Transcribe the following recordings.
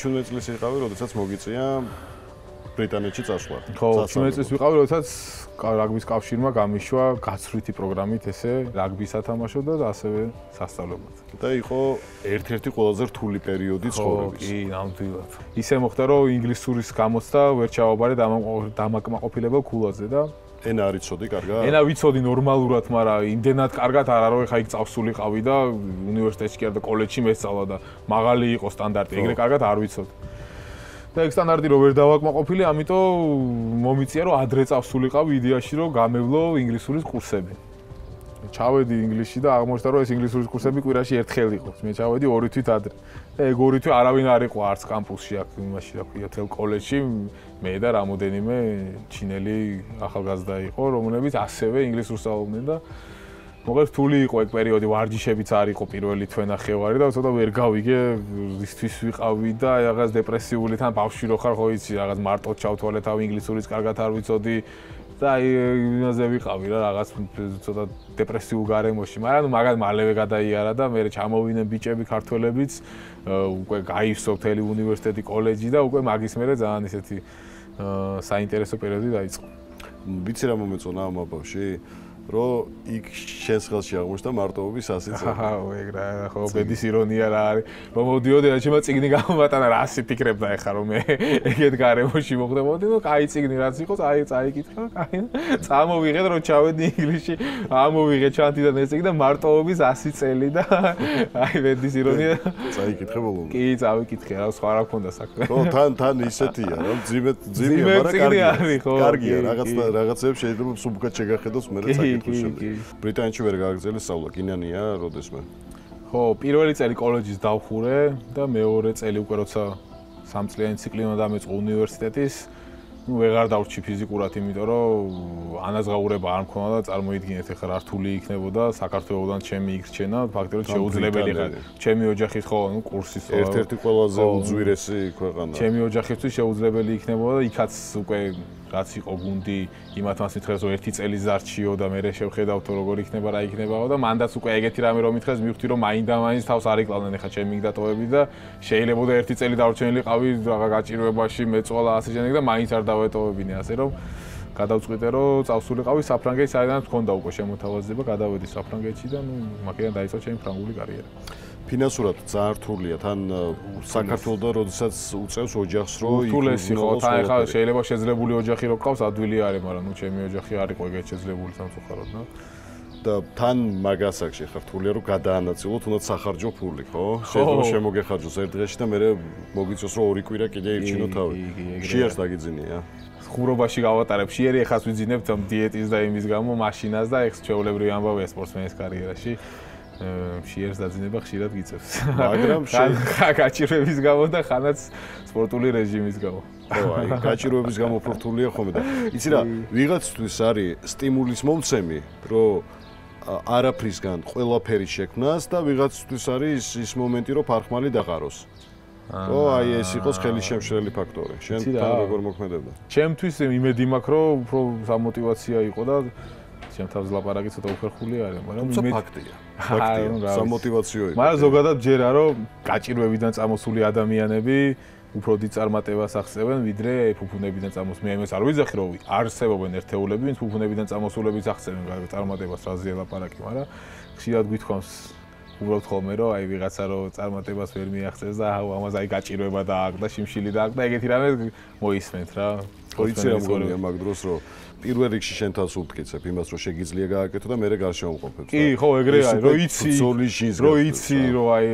17 წლის იყავი, როდესაც მოგიწია ბრიტანეთში წასვლა. ხო, 17 წლის ვიყავი, როდესაც რაგბის კავშირმა გამიშვა გაცვლითი პროგრამით ესე რაგბის ათამაშო და ასევე სასწავლებლად. და იყო ერთ-ერთი ყველაზე რთული პერიოდი ცხოვრების. კი, ნამდვილად. ისე მოხდა, რომ ინგლისურის გამოცდა ვერ ჩავაბარე დამაკმაყოფილებელ ქულაზე და ენა არ იცოდი კარგად? ენა ვიცოდი ნორმალურად, მაგრამ იმდენად კარგად არ არო, ეხა იქ წავსულიყავი და უნივერსიტეტში კი არა და კოლეჯში მესწავლა და მაღალი იყო სტანდარტი, ეგრე კარგად არ ვიცოდი. და ეგ სტანდარტი რო ვერ დავაკმაყოფილი, ამიტომ მომიწია რომ ადრე წავსულიყავი იდეაში რომ გამევლო ინგლისურის კურსები. ჩავედი ინგლისში და აღმოჩნდა რომ ეს ინგლისურის კურსები კვირაში ერთხელ იყო. მე ჩავედი 2 თვით ადრე. და ეგ 2 თვი არავინ არ იყო არც კამპუსში აქ იმაში რა ქვია თელ კოლეჯში მე და რამოდენიმე ჩინელი ახალგაზრდა იყო, რომლებიც ასევე ინგლისურს სწავლობდნენ და მოგეს რთული იყო ეგ პერიოდი, ვარჯიშებიც არ იყო პირველი თვენახევარი და ცოტა ვერ გავიგე რისთვის ვიყავი და რაღაც დეპრესიული თან ბავშვი რო ხარ ხო იცი რაღაც მარტო ჩავთვალე თავი ინგლისურის კარგად არ ვიცოდი და იმაზე ვიყავი რა რაღაც ცოტა დეპრესიულ გარემოში, მაგრამ მაგალ მალევე გადაიარა და მე ჩამოვიდნენ ბიჭები ქართველებიც უკვე გაივსო მთელი უნივერსიტეტი, კოლეჯი და უკვე მაგის მერე ძალიან ისეთი საინტერესო პერიოდი დაიწყო. ვიცი რა მომეწონა ამ აბავში? რომ იქ შენს ხელში აღმოჩნდა მარტოობის ასიც. ეგ რა ხო ბედის ირონია რა არის. რომ მოდიოდი რა ჩემო წიგნი გამომატანა რა ასე ფიქრებდა ეხა რომ მე ეგეთ გარემოში მოხდებოდი, ნუ კაი წიგნი რაც იყო, წაიკითხა, კაი. წამოვიღეთ რომ ჩავედი ინგლისში, ამოვიღე ჩანთიდან ეს წიგნი და მარტოობის 100 წელი და აი ბედის ირონია. წაიკითხე ბოლომდე. კი, წავიკითხე, რა სხვა რა მქონდა საქმე. ხო, თან ისეთია, რომ ძიმეა, მაგრამ კარგია, რაღაცებს შეიძლება სუბკად შეგახედოს მე რა ბრიტანეთში ვერ გააგრძელე სწავლა, გინანია როდესმე? ხო, პირველი წელი კოლეჯის დავხურე და მეორე წელი უკვე როცა 3 წლიანი ციკლი უნდა დამეწყო უნივერსიტეტის, ნუ ვეღარ დავრჩი ფიზიკურად, იმიტომ რომ ანაზღაურება არ მქონდა და წარმოიდგინეთ ეხლა რა რთული იქნებოდა საქართველოსთან ჩემი იქრჩენა, ფაქტობრივად შეუძლებელი ხარ. ჩემი ოჯახის ხო, ნუ კურსის ერთ-ერთი ყველაზე უძვირესი ქვეყანა. ჩემი ოჯახისთვის შეუძლებელი იქნებოდა და იქაც უკვე რაც იყო გუნდი იმათმაც მითხრეს რომ ერთი წელი ზარჩიო და მე შევხედავთ როგორ იქნება რა იქნებაო და მანდაც უკვე ეგეთი რამე რომ მითხრეს მივხვდი რომ მაინდა-მაინც თავს არ იკლავდნენ ეხა ჩემი დატოვები და შეიძლება და ერთი წელი დარჩენილიყავი რაღა გაჭირვებაში მეწვალა ასე შემდეგ და მაინც არ დავეტოვებინე ასე რომ გადავწყვიტე რომ წავსულიყავი საფრანგეთში საერთოდ მქონდა უკვე შემოთავაზება გადავედი საფრანგეთში და ნუ მაგიდან დაიწყო ჩემი ფრანგული კარიერა. ფინანსურად ძალიან რთულია თან საქართველოს როდესაც უწევს ოჯახს რომ რთულესი ხო თან ეხლა შეიძლება შეძლებული ოჯახი რო გყავს ადვილი არის მაგრამ ნუ ჩემი ოჯახი არ იყო ეგეთ შეძლებული სამწუხაროდ და თან მაგასაკში ხარ რთულია რომ გადაანაწილო თუნდაც სახარჯო ფული ხო შეიძლება შემოგეხარჯოს ერთ დღეში და მე მოგიწევს რომ 2 კვირა კიდე ირჩინო თავი შიერს დაგიძინია ხურობაში გავატარებ შიერი ეხას ვიძინებთ დიეტის და იმის გამო მაშინას და ეს ჩვეულებრივი ამბავია სპორტსმენის კარიერაში შიერს დაძინება ხშირად გიწევს. მაგრამ გაჭირვების გამო და ხანაც სპორტული რეჟიმის გამო. ხო, აი, გაჭირვების გამო ფორტულია ხოლმე და იცი რა, ვიღაცთვის არის სტიმულის მომცემი, რომ არაფრისგან ყველაფერი შექმნას და ვიღაცთვის არის ის მომენტი, რომ ფარხმალი დაყაროს. ხო, აი ეს იყოს ხელის შემშლელი ფაქტორი. შენ თან როგორ მოქმედებდა? ჩემთვის იმედი მაქვს, რომ უფრო სამოტივაციო იყო და ჩემ თავს ლაპარაკი ცოტა უფერხული არის, მაგრამ მე ფაქტია. ფაქტია, სამოტივაციო იყო. მაგრამ ზოგადად ჯერა რომ გაჭირვებიდან წამოსული ადამიანები უფრო დიდ წარმატებას აღწევენ, ვიდრე ფუფუნებიდან წამოსული. მე იმას არ ვიძახი, რომ არსებობენ ერთეულები, ვინც ფუფუნებიდან წამოსულების აღწევენ წარმატებას, რაზეა ლაპარაკი, მაგრამ ხშირად გვითხოვს უბრალოდ ხოლმე რომ აი ვიღაცა რომ წარმატებას ვერ მიაღწევს და აუ ამას აი გაჭირვება დააკდა, შიმშილი დააკდა, ეგეთი რამე მოისმენთ რა. ხო იცი რა მგონია მაგ დროს რომ პირველ რიგში შენ თავს უთკიცებ იმას რომ შეგიძლია გააკეთო და მე გარშემოყოფებს. კი, ხო, ეგრე არის, რომ იცი, რომ აი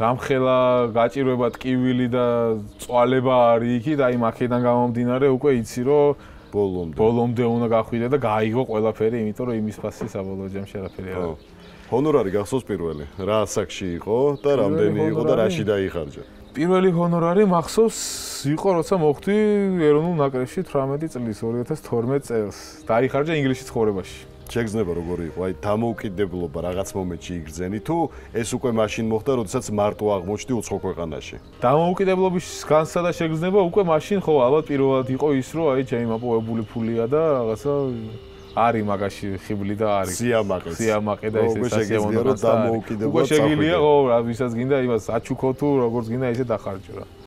რამხელა გაჭირვება ტკივილი და წვალება არის იქი და აი მაქედან გამომდინარე უკვე იცი რომ ბოლომდე უნდა გახვიდე და გაიგო ყველაფერი, იმიტომ რომ იმის ფასი საბოლოო ჯამში არაფერი არ არის. ჰონორარი გახსოვს პირველი? რა ასაკში იყო და რამდენი იყო და რაში დაიხარჯა? პირველი ჰონორარი მახსოვს იყო როცა მოხვდი ეროვნულ ნაკრებში 18 წლის 2012 წელს. დაიხარჯა ინგლისში ცხოვრებაში. შეგრძნება როგორი იყო? აი დამოუკიდებლობა რაღაც მომენტში იგრძენი თუ ეს უკვე მაშინ მოხდა, როდესაც მარტო აღმოჩნდი უცხო ქვეყანაში? დამოუკიდებლობის განსა და შეგრძნება უკვე მაშინ ხო ალბათ პირველად იყო ის რომ აი ჩემი მოპოვებული ფულია და რაღაცა არის მაგაში ხიბლი და არის სიამაყე და ესე სასიამოვნო და უკვე შეგიძლია ხო ვისაც გინდა იმას აჩუქო თუ როგორც გინდა ისე დახარჯო რა